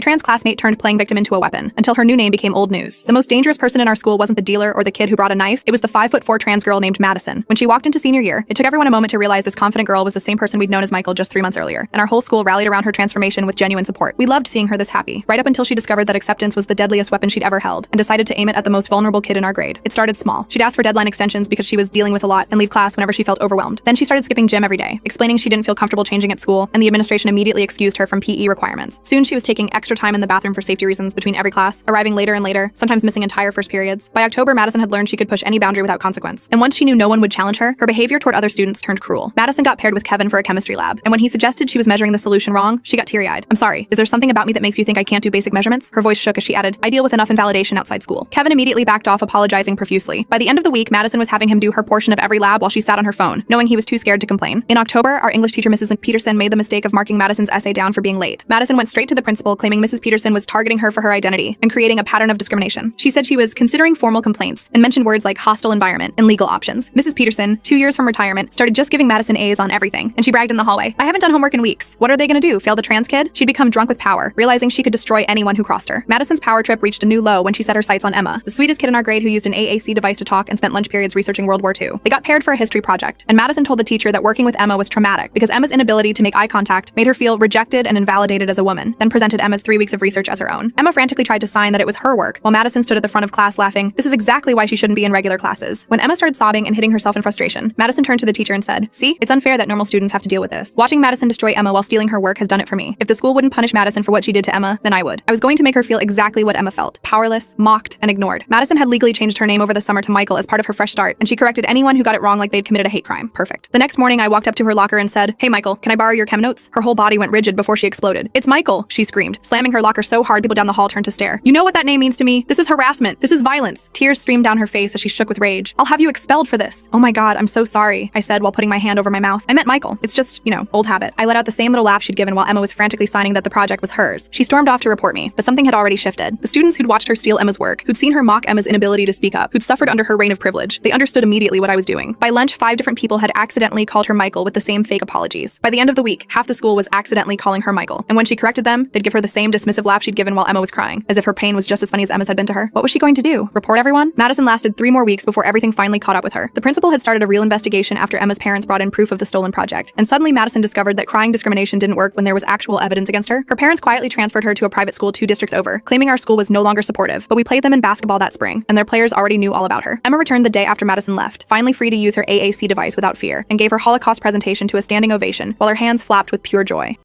My trans classmate turned playing victim into a weapon, until her new name became old news. The most dangerous person in our school wasn't the dealer or the kid who brought a knife, it was the 5'4" trans girl named Madison. When she walked into senior year, it took everyone a moment to realize this confident girl was the same person we'd known as Michael just 3 months earlier, and our whole school rallied around her transformation with genuine support. We loved seeing her this happy, right up until she discovered that acceptance was the deadliest weapon she'd ever held, and decided to aim it at the most vulnerable kid in our grade. It started small. She'd ask for deadline extensions because she was dealing with a lot and leave class whenever she felt overwhelmed. Then she started skipping gym every day, explaining she didn't feel comfortable changing at school, and the administration immediately excused her from PE requirements. Soon she was taking extra time in the bathroom for safety reasons between every class, arriving later and later, sometimes missing entire first periods. By October, Madison had learned she could push any boundary without consequence. And once she knew no one would challenge her, her behavior toward other students turned cruel. Madison got paired with Kevin for a chemistry lab, and when he suggested she was measuring the solution wrong, she got teary-eyed. "I'm sorry, is there something about me that makes you think I can't do basic measurements?" Her voice shook as she added, "I deal with enough invalidation outside school." Kevin immediately backed off, apologizing profusely. By the end of the week, Madison was having him do her portion of every lab while she sat on her phone, knowing he was too scared to complain. In October, our English teacher, Mrs. Peterson, made the mistake of marking Madison's essay down for being late. Madison went straight to the principal, claiming Mrs. Peterson was targeting her for her identity and creating a pattern of discrimination. She said she was considering formal complaints and mentioned words like hostile environment and legal options. Mrs. Peterson, 2 years from retirement, started just giving Madison A's on everything, and she bragged in the hallway, "I haven't done homework in weeks. What are they gonna do, fail the trans kid?" She'd become drunk with power, realizing she could destroy anyone who crossed her. Madison's power trip reached a new low when she set her sights on Emma, the sweetest kid in our grade who used an AAC device to talk and spent lunch periods researching World War II. They got paired for a history project, and Madison told the teacher that working with Emma was traumatic because Emma's inability to make eye contact made her feel rejected and invalidated as a woman, then presented Emma's 3 weeks of research as her own. Emma frantically tried to sign that it was her work, while Madison stood at the front of class laughing, "This is exactly why she shouldn't be in regular classes." When Emma started sobbing and hitting herself in frustration, Madison turned to the teacher and said, "See, it's unfair that normal students have to deal with this. Watching Madison destroy Emma while stealing her work has done it for me. If the school wouldn't punish Madison for what she did to Emma, then I would. I was going to make her feel exactly what Emma felt, powerless, mocked, and ignored." Madison had legally changed her name over the summer to Michael as part of her fresh start, and she corrected anyone who got it wrong like they'd committed a hate crime. Perfect. The next morning, I walked up to her locker and said, "Hey Michael, can I borrow your chem notes?" Her whole body went rigid before she exploded. "It's Michael," she screamed, slamming her locker so hard people down the hall turned to stare. "You know what that name means to me? This is harassment. This is violence." Tears streamed down her face as she shook with rage. "I'll have you expelled for this." "Oh my God, I'm so sorry," I said while putting my hand over my mouth. "I meant Michael. It's just, old habit." I let out the same little laugh she'd given while Emma was frantically signing that the project was hers. She stormed off to report me, but something had already shifted. The students who'd watched her steal Emma's work, who'd seen her mock Emma's inability to speak up, who'd suffered under her reign of privilege, they understood immediately what I was doing. By lunch, 5 different people had accidentally called her Michael with the same fake apologies. By the end of the week, half the school was accidentally calling her Michael, and when she corrected them, they'd give her the same dismissive laugh she'd given while Emma was crying, as if her pain was just as funny as Emma's had been to her. What was she going to do? Report everyone? Madison lasted 3 more weeks before everything finally caught up with her. The principal had started a real investigation after Emma's parents brought in proof of the stolen project, and suddenly Madison discovered that crying discrimination didn't work when there was actual evidence against her. Her parents quietly transferred her to a private school 2 districts over, claiming our school was no longer supportive, but we played them in basketball that spring, and their players already knew all about her. Emma returned the day after Madison left, finally free to use her AAC device without fear, and gave her Holocaust presentation to a standing ovation while her hands flapped with pure joy.